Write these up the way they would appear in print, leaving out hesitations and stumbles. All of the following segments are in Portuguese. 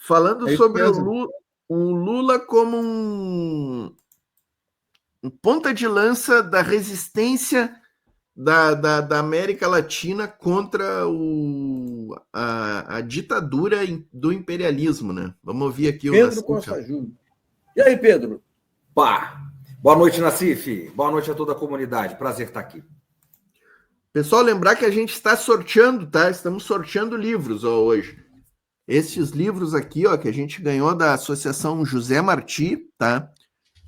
falando É isso sobre mesmo. o Lula como um ponta de lança da resistência da América Latina contra a ditadura do imperialismo, né? Vamos ouvir aqui o Pedro Nassif. Costa Júnior. E aí, Pedro? Pá! Boa noite, Nassif. Boa noite a toda a comunidade. Prazer estar aqui. Pessoal, lembrar que a gente está sorteando, tá? Estamos sorteando livros hoje. Esses livros aqui, ó, que a gente ganhou da Associação José Marti, tá?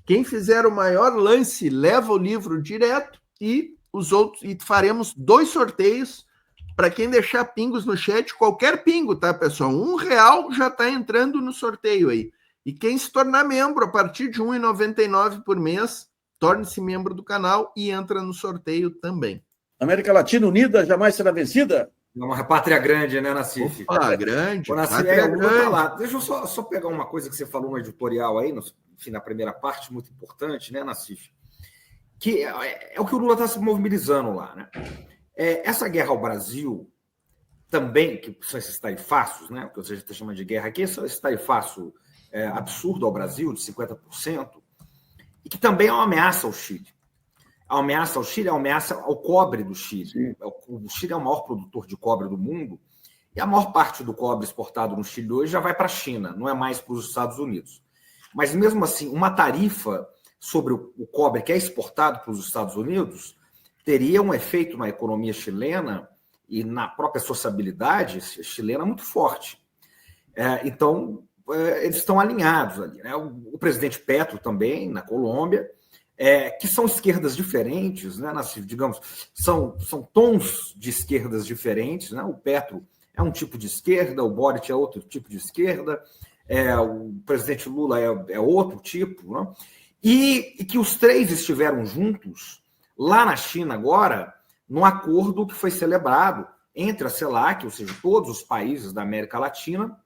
Quem fizer o maior lance leva o livro direto e os outros, e faremos 2 sorteios para quem deixar pingos no chat, qualquer pingo, tá, pessoal? R$1 já está entrando no sorteio aí. E quem se tornar membro a partir de R$ 1,99 por mês, torne-se membro do canal e entra no sorteio também. América Latina unida jamais será vencida? É uma pátria grande, né, Nassif? Opa, grande. O Nassif, o Lula tá lá. Deixa eu só pegar uma coisa que você falou no editorial aí, enfim, na primeira parte, muito importante, né, Nassif? Que é o que o Lula está se mobilizando lá, né? Essa guerra ao Brasil também, que são esses tarifaços, né? O que você está chamando de guerra aqui, são esse tarifaço absurdo ao Brasil, de 50%, e que também é uma ameaça ao Chile. A ameaça ao Chile é uma ameaça ao cobre do Chile. Sim. O Chile é o maior produtor de cobre do mundo e a maior parte do cobre exportado no Chile hoje já vai para a China, não é mais para os Estados Unidos. Mas, mesmo assim, uma tarifa sobre o cobre que é exportado para os Estados Unidos teria um efeito na economia chilena e na própria sociabilidade chilena muito forte. Então, eles estão alinhados ali, né? O presidente Petro também, na Colômbia, que são esquerdas diferentes, né? Digamos, são tons de esquerdas diferentes, né? O Petro é um tipo de esquerda, o Boric é outro tipo de esquerda, o presidente Lula é outro tipo, né? E que os três estiveram juntos lá na China agora, num acordo que foi celebrado entre a CELAC, ou seja, todos os países da América Latina,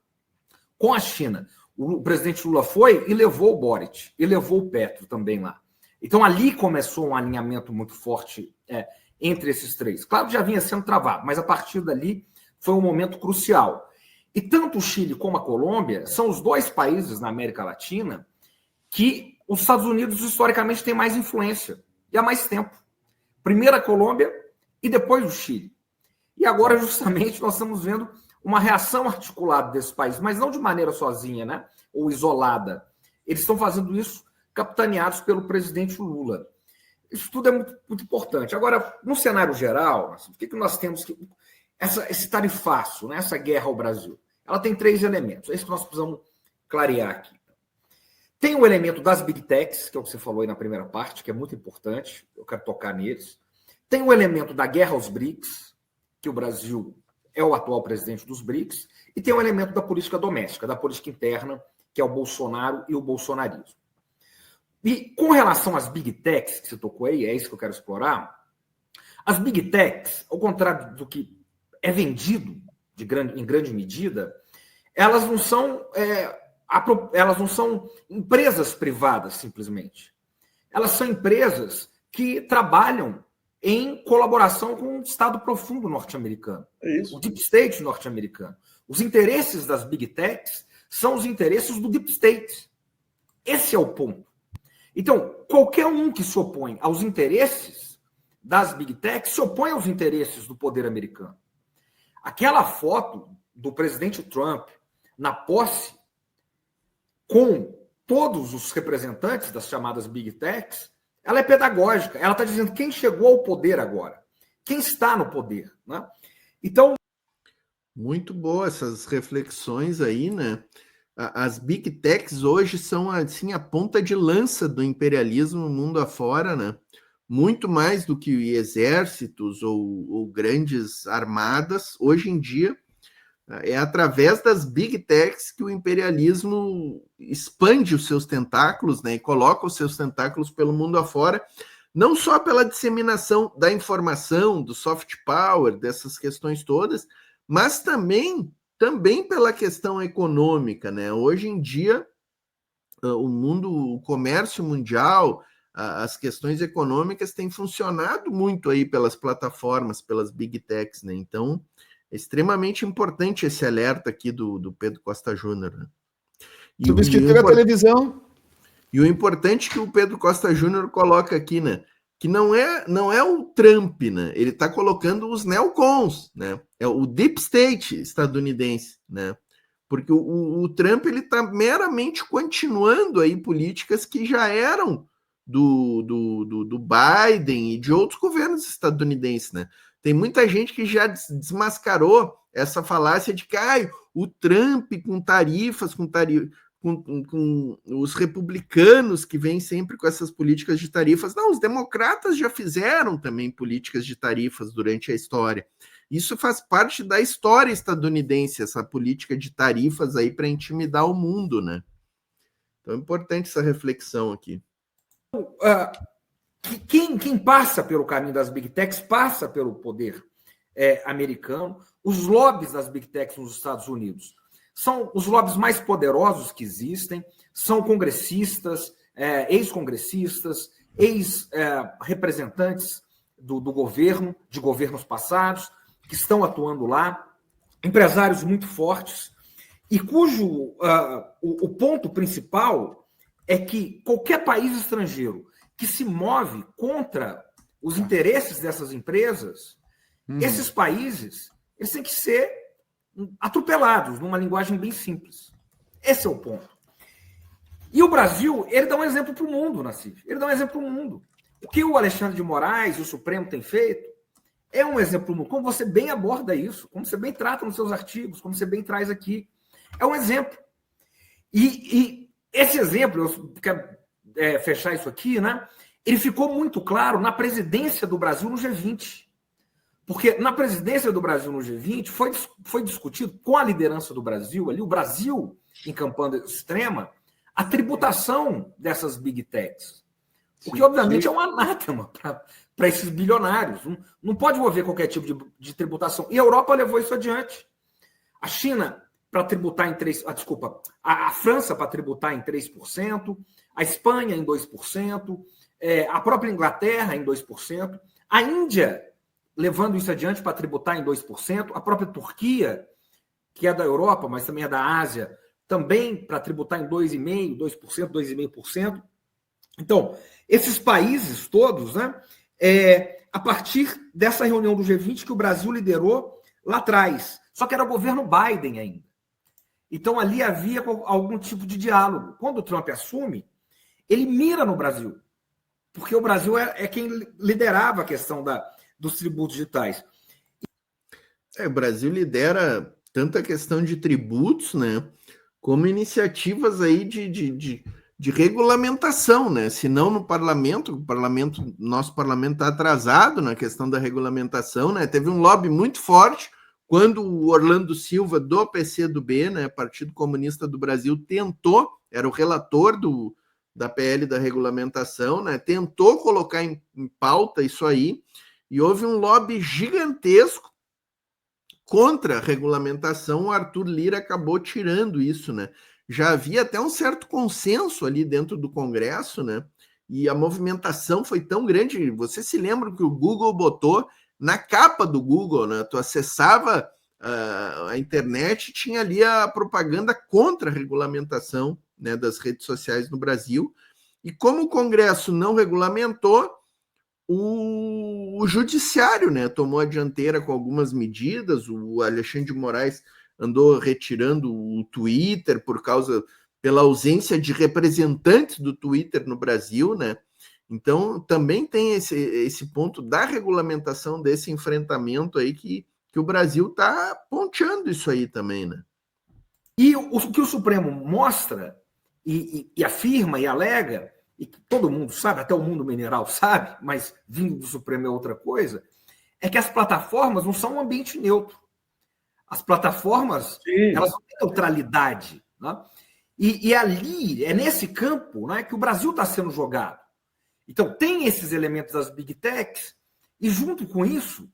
com a China. O presidente Lula foi e levou o Boric, e levou o Petro também lá. Então, ali começou um alinhamento muito forte entre esses três. Claro que já vinha sendo travado, mas a partir dali foi um momento crucial. E tanto o Chile como a Colômbia são os 2 países na América Latina que os Estados Unidos, historicamente, têm mais influência e há mais tempo. Primeiro a Colômbia e depois o Chile. E agora, justamente, nós estamos vendo uma reação articulada desses países, mas não de maneira sozinha, né? Ou isolada. Eles estão fazendo isso capitaneados pelo presidente Lula. Isso tudo é muito, muito importante. Agora, no cenário geral, o que nós temos que... Esse tarifaço, né, essa guerra ao Brasil, ela tem 3 elementos. É isso que nós precisamos clarear aqui. Tem o elemento das Big Techs, que é o que você falou aí na primeira parte, que é muito importante, eu quero tocar neles. Tem o elemento da guerra aos BRICS, que o Brasil é o atual presidente dos BRICS, e tem o elemento da política doméstica, da política interna, que é o Bolsonaro e o bolsonarismo. E com relação às Big Techs, que você tocou aí, é isso que eu quero explorar, as Big Techs, ao contrário do que é vendido em grande medida, elas não são empresas privadas, simplesmente. Elas são empresas que trabalham em colaboração com o Estado profundo norte-americano, o Deep State norte-americano. Os interesses das Big Techs são os interesses do Deep State. Esse é o ponto. Então, qualquer um que se opõe aos interesses das Big Techs se opõe aos interesses do poder americano. Aquela foto do presidente Trump na posse com todos os representantes das chamadas Big Techs, ela é pedagógica. Ela está dizendo quem chegou ao poder agora, quem está no poder, né? Então... Muito boa essas reflexões aí, né? As Big Techs hoje são, assim, a ponta de lança do imperialismo mundo afora, né? Muito mais do que exércitos ou grandes armadas. Hoje em dia, é através das Big Techs que o imperialismo expande os seus tentáculos, né? E coloca os seus tentáculos pelo mundo afora, não só pela disseminação da informação, do soft power, dessas questões todas, mas também pela questão econômica, né? Hoje em dia, o comércio mundial, as questões econômicas têm funcionado muito aí pelas plataformas, pelas Big Techs, né? Então, é extremamente importante esse alerta aqui do Pedro Costa Júnior, né? Substituiu a televisão. E o importante que o Pedro Costa Júnior coloca aqui, né? Que não é o Trump, né? Ele está colocando os neocons, né? É o deep state estadunidense, né? Porque o Trump ele está meramente continuando aí políticas que já eram do Biden e de outros governos estadunidenses, né? Tem muita gente que já desmascarou essa falácia de que o Trump com os republicanos que vêm sempre com essas políticas de tarifas. Não, os democratas já fizeram também políticas de tarifas durante a história. Isso faz parte da história estadunidense, essa política de tarifas aí para intimidar o mundo, né? Então é importante essa reflexão aqui. Quem passa pelo caminho das Big Techs passa pelo poder americano. Os lobbies das Big Techs nos Estados Unidos são os lobbies mais poderosos que existem, são congressistas, ex-congressistas, ex-representantes do governo, de governos passados, que estão atuando lá, empresários muito fortes, e cujo o ponto principal é que qualquer país estrangeiro que se move contra os interesses dessas empresas, esses países eles têm que ser atropelados, numa linguagem bem simples. Esse é o ponto. E o Brasil, ele dá um exemplo para o mundo, Nassif. Ele dá um exemplo para o mundo. O que o Alexandre de Moraes e o Supremo têm feito é um exemplo para o mundo. Como você bem aborda isso, como você bem trata nos seus artigos, como você bem traz aqui. É um exemplo. E esse exemplo, eu quero fechar isso aqui, né? Ele ficou muito claro na presidência do Brasil no G20. Porque na presidência do Brasil no G20 foi discutido com a liderança do Brasil, ali o Brasil encampando extrema, a tributação dessas Big Techs. O que, obviamente, é um anátema para esses bilionários. Não pode envolver qualquer tipo de tributação. E a Europa levou isso adiante. A China, para tributar em 3%, a França para tributar em 3%, a Espanha em 2%, a própria Inglaterra em 2%, a Índia levando isso adiante para tributar em 2%, a própria Turquia, que é da Europa, mas também é da Ásia, também para tributar em 2,5%, 2%, 2,5%. Então, esses países todos, né, a partir dessa reunião do G20 que o Brasil liderou lá atrás, só que era o governo Biden ainda. Então, ali havia algum tipo de diálogo. Quando o Trump assume, ele mira no Brasil, porque o Brasil é quem liderava a questão dos tributos digitais. O Brasil lidera tanto a questão de tributos, né, como iniciativas aí de regulamentação, né? Se não no parlamento, nosso parlamento está atrasado na questão da regulamentação, né? Teve um lobby muito forte quando o Orlando Silva, do PCdoB, né, Partido Comunista do Brasil, era o relator da PL da regulamentação, né? Tentou colocar em pauta isso aí, e houve um lobby gigantesco contra a regulamentação. O Arthur Lira acabou tirando isso, né? Já havia até um certo consenso ali dentro do Congresso, né? E a movimentação foi tão grande. Você se lembra que o Google botou na capa do Google, né? Tu acessava a internet, tinha ali a propaganda contra a regulamentação, né, das redes sociais no Brasil. E como o Congresso não regulamentou, o Judiciário, né, tomou a dianteira com algumas medidas. O Alexandre de Moraes andou retirando o Twitter pela ausência de representantes do Twitter no Brasil, né? Então, também tem esse ponto da regulamentação, desse enfrentamento aí que o Brasil está ponteando isso aí também, né? E o que o Supremo mostra e afirma e alega, e que todo mundo sabe, até o mundo mineral sabe, mas vindo do Supremo é outra coisa, é que as plataformas não são um ambiente neutro. As plataformas, elas não têm neutralidade, né? E ali, é nesse campo, né, que o Brasil está sendo jogado. Então, tem esses elementos das Big Techs, e junto com isso,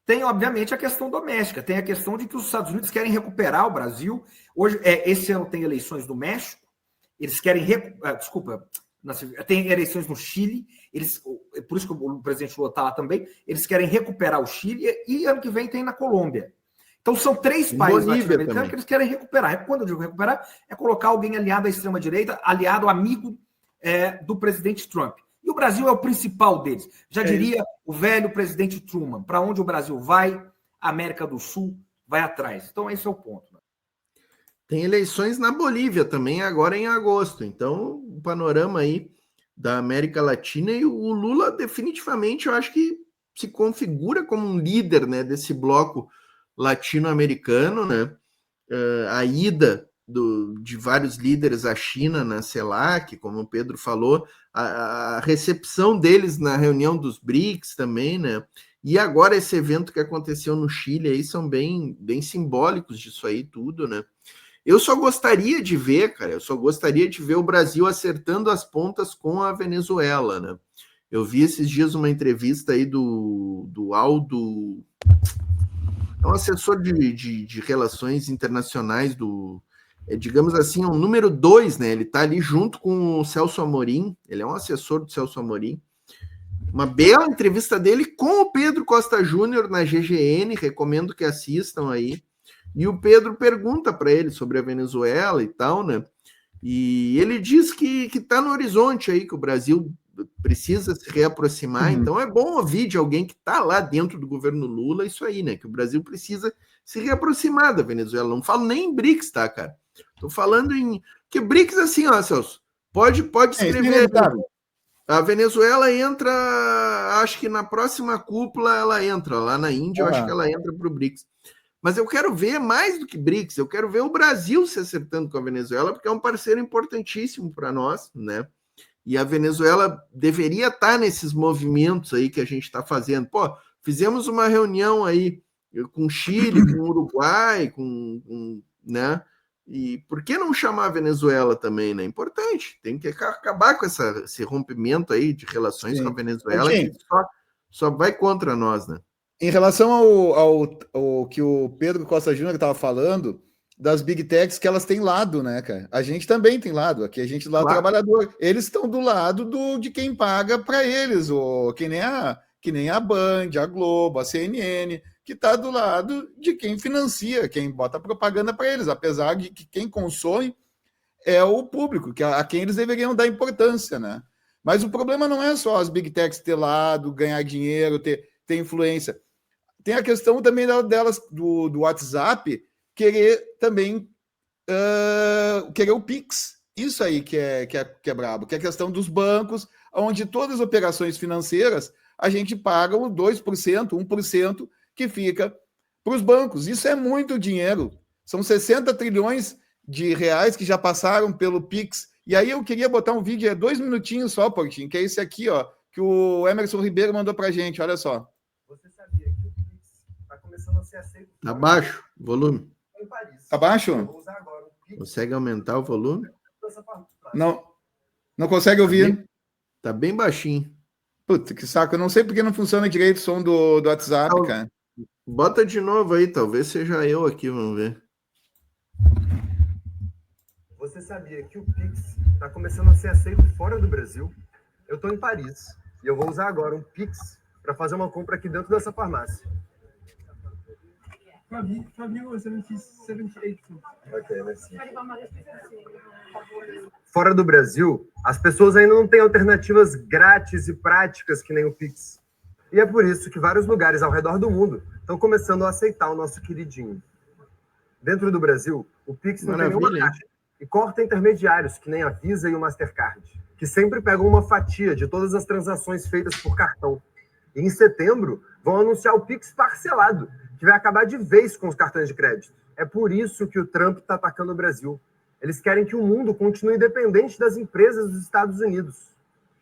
tem, obviamente, a questão doméstica, tem a questão de que os Estados Unidos querem recuperar o Brasil. Hoje, esse ano tem eleições no México, eles querem... tem eleições no Chile, por isso que o presidente Lula está lá também, eles querem recuperar o Chile, e ano que vem tem na Colômbia. Então, são 3 países Bolívia latino-americanos também. que eles querem recuperar. E quando eu digo recuperar, é colocar alguém aliado à extrema-direita, aliado, amigo do presidente Trump. E o Brasil é o principal deles. Já diria o velho presidente Truman, para onde o Brasil vai, a América do Sul vai atrás. Então, esse é o ponto. Né? Tem eleições na Bolívia também, agora em agosto. Então, o panorama aí da América Latina e o Lula definitivamente, eu acho que se configura como um líder, né, desse bloco latino-americano, né? A ida de vários líderes à China na CELAC, como o Pedro falou, a recepção deles na reunião dos BRICS também, né? E agora esse evento que aconteceu no Chile aí são bem simbólicos disso aí tudo, né? Eu só gostaria de ver, cara, o Brasil acertando as pontas com a Venezuela, né? Eu vi esses dias uma entrevista aí do Aldo, é um assessor de relações internacionais digamos assim, um número 2, né? Ele tá ali junto com o Celso Amorim, ele é um assessor do Celso Amorim. Uma bela entrevista dele com o Pedro Costa Júnior na GGN, recomendo que assistam aí. E o Pedro pergunta para ele sobre a Venezuela e tal, né? E ele diz que está no horizonte aí, que o Brasil precisa se reaproximar. Então é bom ouvir de alguém que está lá dentro do governo Lula isso aí, né? Que o Brasil precisa se reaproximar da Venezuela. Não falo nem em BRICS, tá, cara? Tô falando em... Que BRICS, assim, ó, Celso, pode escrever... A Venezuela entra, acho que na próxima cúpula ela entra, lá na Índia, eu acho que ela entra para o BRICS. Mas eu quero ver mais do que BRICS, eu quero ver o Brasil se acertando com a Venezuela, porque é um parceiro importantíssimo para nós, né? E a Venezuela deveria estar nesses movimentos aí que a gente está fazendo. Pô, fizemos uma reunião aí com Chile, com Uruguai, né? E por que não chamar a Venezuela também, né? Importante, tem que acabar com esse rompimento aí de relações com a Venezuela, que só vai contra nós, né? Em relação ao que o Pedro Costa Júnior estava falando, das Big Techs, que elas têm lado, né, cara? A gente também tem lado, aqui a gente do lado trabalhador. Eles estão do lado de quem paga para eles, que nem a Band, a Globo, a CNN, que está do lado de quem financia, quem bota propaganda para eles, apesar de que quem consome é o público, a quem eles deveriam dar importância, né? Mas o problema não é só as Big Techs ter lado, ganhar dinheiro, ter influência. Tem a questão também delas, do WhatsApp, querer também querer o Pix. Isso aí que é brabo, que é a questão dos bancos, onde todas as operações financeiras a gente paga o 2%, 1% que fica para os bancos. Isso é muito dinheiro. São 60 trilhões de reais que já passaram pelo Pix. E aí eu queria botar um vídeo, 2 minutinhos só, Portinho, que é esse aqui, ó, que o Emerson Ribeiro mandou para a gente. Olha só. Você sabia que o Pix está começando a ser aceito? Abaixo, volume. Em Paris. Abaixo? Eu vou usar agora o Pix. Consegue aumentar o volume? Não consegue ouvir? Tá bem baixinho. Puta, que saco. Eu não sei porque não funciona direito o som do WhatsApp, cara. Bota de novo aí, talvez seja eu aqui, vamos ver. Você sabia que o Pix está começando a ser aceito fora do Brasil? Eu estou em Paris e eu vou usar agora um Pix para fazer uma compra aqui dentro dessa farmácia. Fabio, 78. Ok, merci. Fora do Brasil, as pessoas ainda não têm alternativas grátis e práticas que nem o Pix. E é por isso que vários lugares ao redor do mundo estão começando a aceitar o nosso queridinho. Dentro do Brasil, o Pix não tem nenhuma taxa e corta intermediários, que nem a Visa e o Mastercard, que sempre pegam uma fatia de todas as transações feitas por cartão. E em setembro, vão anunciar o Pix parcelado, que vai acabar de vez com os cartões de crédito. É por isso que o Trump está atacando o Brasil. Eles querem que o mundo continue dependente das empresas dos Estados Unidos.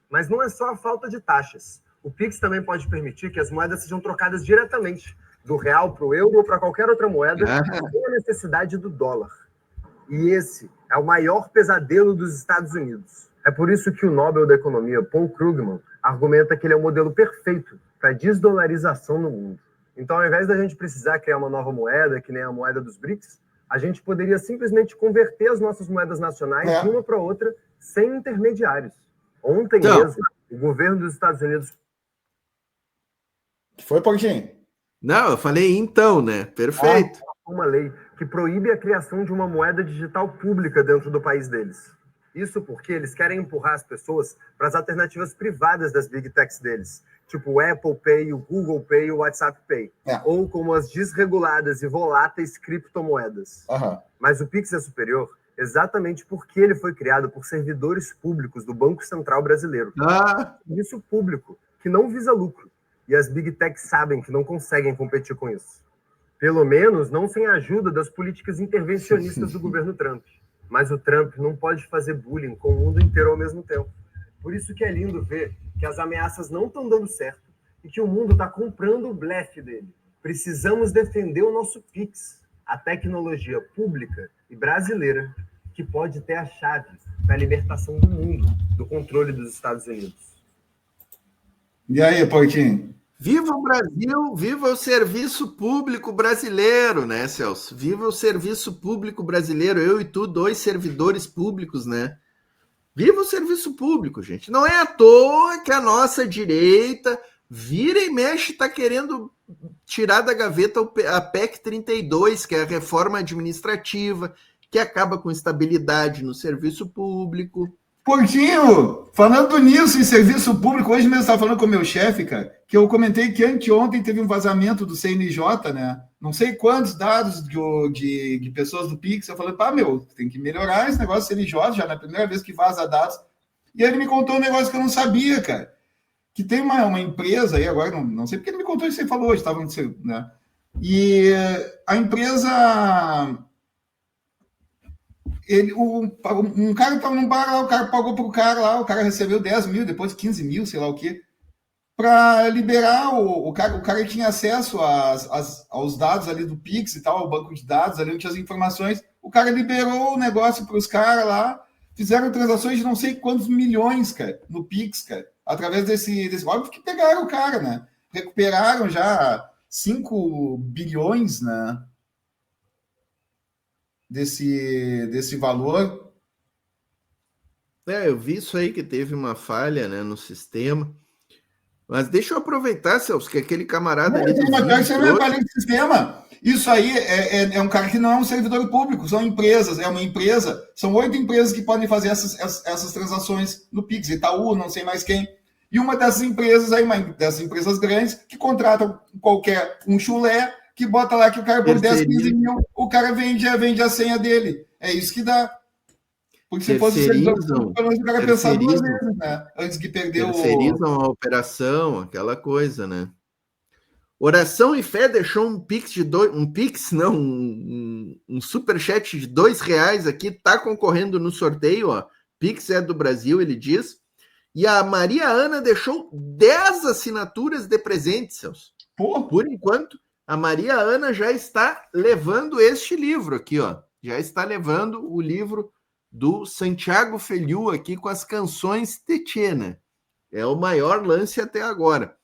Mas não é só a falta de taxas. O Pix também pode permitir que as moedas sejam trocadas diretamente, do real para o euro ou para qualquer outra moeda, sem a necessidade do dólar. E esse é o maior pesadelo dos Estados Unidos. É por isso que o Nobel da Economia, Paul Krugman, argumenta que ele é o modelo perfeito para a desdolarização no mundo. Então, ao invés da gente precisar criar uma nova moeda, que nem a moeda dos BRICS, a gente poderia simplesmente converter as nossas moedas nacionais de uma para outra, sem intermediários. Ontem mesmo, o governo dos Estados Unidos... Foi, Portinho? Não, eu falei então, né? Perfeito. uma lei que proíbe a criação de uma moeda digital pública dentro do país deles. Isso porque eles querem empurrar as pessoas para as alternativas privadas das Big Techs deles, tipo o Apple Pay, o Google Pay e o WhatsApp Pay, ou como as desreguladas e voláteis criptomoedas. Mas o Pix é superior exatamente porque ele foi criado por servidores públicos do Banco Central Brasileiro. Serviço público, que não visa lucro. E as Big Techs sabem que não conseguem competir com isso. Pelo menos não sem a ajuda das políticas intervencionistas do governo Trump. Mas o Trump não pode fazer bullying com o mundo inteiro ao mesmo tempo. Por isso que é lindo ver que as ameaças não estão dando certo e que o mundo está comprando o blefe dele. Precisamos defender o nosso Pix, a tecnologia pública e brasileira que pode ter a chave para a libertação do mundo do controle dos Estados Unidos. E aí, Portinho? Viva o Brasil, viva o serviço público brasileiro, né, Celso? Viva o serviço público brasileiro, eu e tu, 2 servidores públicos, né? Viva o serviço público, gente. Não é à toa que a nossa direita vira e mexe, está querendo tirar da gaveta a PEC 32, que é a reforma administrativa, que acaba com estabilidade no serviço público. Portinho, falando nisso em serviço público, hoje mesmo eu estava falando com o meu chefe, cara, que eu comentei que anteontem teve um vazamento do CNJ, né? Não sei quantos dados de pessoas do Pix. Eu falei, tem que melhorar esse negócio do CNJ, já na primeira vez que vaza dados. E aí ele me contou um negócio que eu não sabia, cara. Que tem uma empresa aí, agora não sei porque ele me contou isso que você falou hoje, estava no seu, né? E a empresa... um cara estava num bar lá, o cara pagou para o cara lá, o cara recebeu 10 mil, depois 15 mil, sei lá o quê, para liberar o cara tinha acesso aos dados ali do Pix e tal, ao banco de dados, ali onde tinha as informações, o cara liberou o negócio para os caras lá, fizeram transações de não sei quantos milhões, cara, no Pix, cara, através desse óbvio que pegaram o cara, né, recuperaram já 5 bilhões, né, desse valor. Eu vi isso aí, que teve uma falha, né, no sistema. Mas deixa eu aproveitar, Celso, que aquele camarada ali... Isso não é falha do sistema. Isso aí é um cara que não é um servidor público, são empresas, é uma empresa, são 8 empresas que podem fazer essas transações no Pix, Itaú, não sei mais quem. E uma dessas empresas aí, uma dessas empresas grandes, que contratam um chulé, que bota lá que o cara por 10, 15 mil, o cara vende a senha dele. É isso que dá. Porque se fosse servidor público, pelo menos o cara pensar 2 vezes, né? Antes de perder terceirizam a operação, aquela coisa, né? Oração e Fé deixou um superchat de R$2 aqui, tá concorrendo no sorteio, ó. Pix é do Brasil, ele diz. E a Maria Ana deixou 10 assinaturas de presente, Celso. Por enquanto, a Maria Ana já está levando este livro aqui, ó. Já está levando o livro do Santiago Feliu aqui com as canções Tetena. É o maior lance até agora.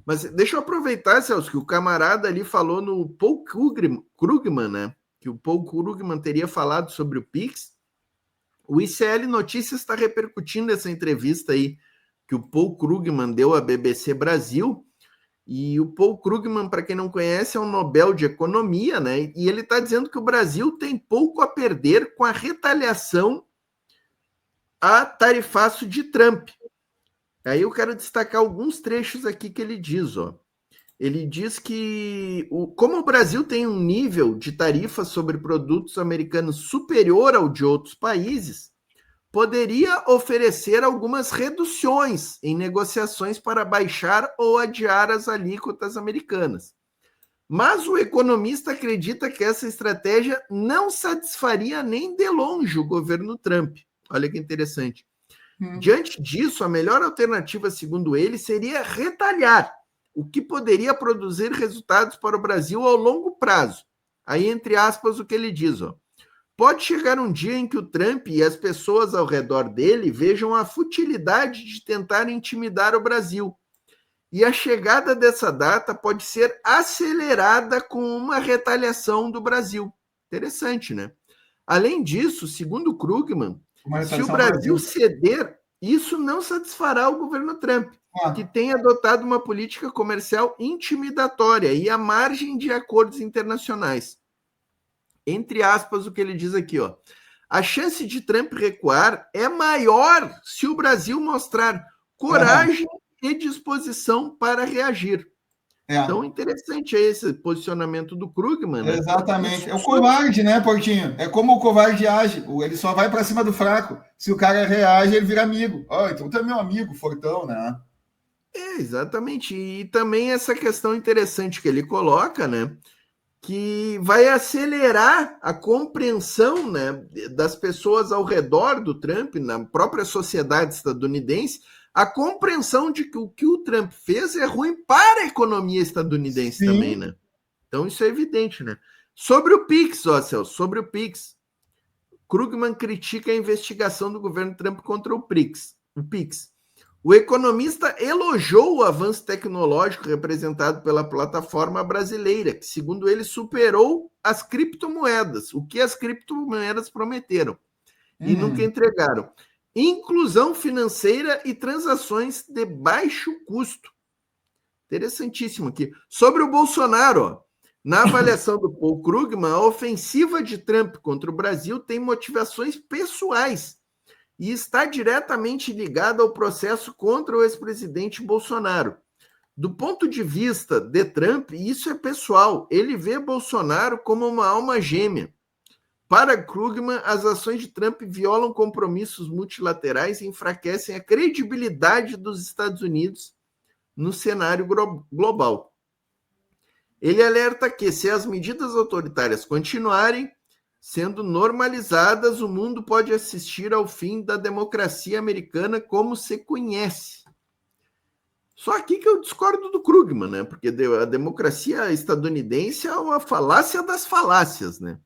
Mas deixa eu aproveitar, Celso, que o camarada ali falou no Paul Krugman, né? Que o Paul Krugman teria falado sobre o Pix. O ICL Notícias está repercutindo essa entrevista aí que o Paul Krugman deu à BBC Brasil. E o Paul Krugman, para quem não conhece, é um Nobel de Economia, né? E ele está dizendo que o Brasil tem pouco a perder com a retaliação a tarifaço de Trump. Aí eu quero destacar alguns trechos aqui que ele diz, ó. Ele diz que, como o Brasil tem um nível de tarifa sobre produtos americanos superior ao de outros países, poderia oferecer algumas reduções em negociações para baixar ou adiar as alíquotas americanas. Mas o economista acredita que essa estratégia não satisfaria nem de longe o governo Trump. Olha que interessante. Diante disso, a melhor alternativa, segundo ele, seria retalhar, o que poderia produzir resultados para o Brasil ao longo prazo. Aí, entre aspas, o que ele diz, ó. Pode chegar um dia em que o Trump e as pessoas ao redor dele vejam a futilidade de tentar intimidar o Brasil. E a chegada dessa data pode ser acelerada com uma retaliação do Brasil. Interessante, né? Além disso, segundo Krugman, se o Brasil ceder, isso não satisfará o governo Trump, que tem adotado uma política comercial intimidatória e à margem de acordos internacionais. entre aspas, o que ele diz aqui, ó. A chance de Trump recuar é maior se o Brasil mostrar coragem e disposição para reagir. Então, interessante esse posicionamento do Krugman. Né? Exatamente. É o covarde, né, Portinho? É como o covarde age. Ele só vai para cima do fraco. Se o cara reage, ele vira amigo. Então tu é meu amigo, fortão, né? Exatamente. E também essa questão interessante que ele coloca, né? Que vai acelerar a compreensão, né, das pessoas ao redor do Trump, na própria sociedade estadunidense, a compreensão de que o Trump fez é ruim para a economia estadunidense. Sim. Também, né? Então isso é evidente, né? Sobre o PIX, Celso, sobre o PIX, Krugman critica a investigação do governo Trump contra o PIX. O economista elogiou o avanço tecnológico representado pela plataforma brasileira, que, segundo ele, superou as criptomoedas, o que as criptomoedas prometeram e nunca entregaram. Inclusão financeira e transações de baixo custo. Interessantíssimo aqui. Sobre o Bolsonaro, ó, na avaliação do Paul Krugman, a ofensiva de Trump contra o Brasil tem motivações pessoais e está diretamente ligada ao processo contra o ex-presidente Bolsonaro. Do ponto de vista de Trump, isso é pessoal. Ele vê Bolsonaro como uma alma gêmea. Para Krugman, as ações de Trump violam compromissos multilaterais e enfraquecem a credibilidade dos Estados Unidos no cenário global. Ele alerta que, se as medidas autoritárias continuarem sendo normalizadas, o mundo pode assistir ao fim da democracia americana como se conhece. Só aqui que eu discordo do Krugman, né? Porque a democracia estadunidense é uma falácia das falácias, né?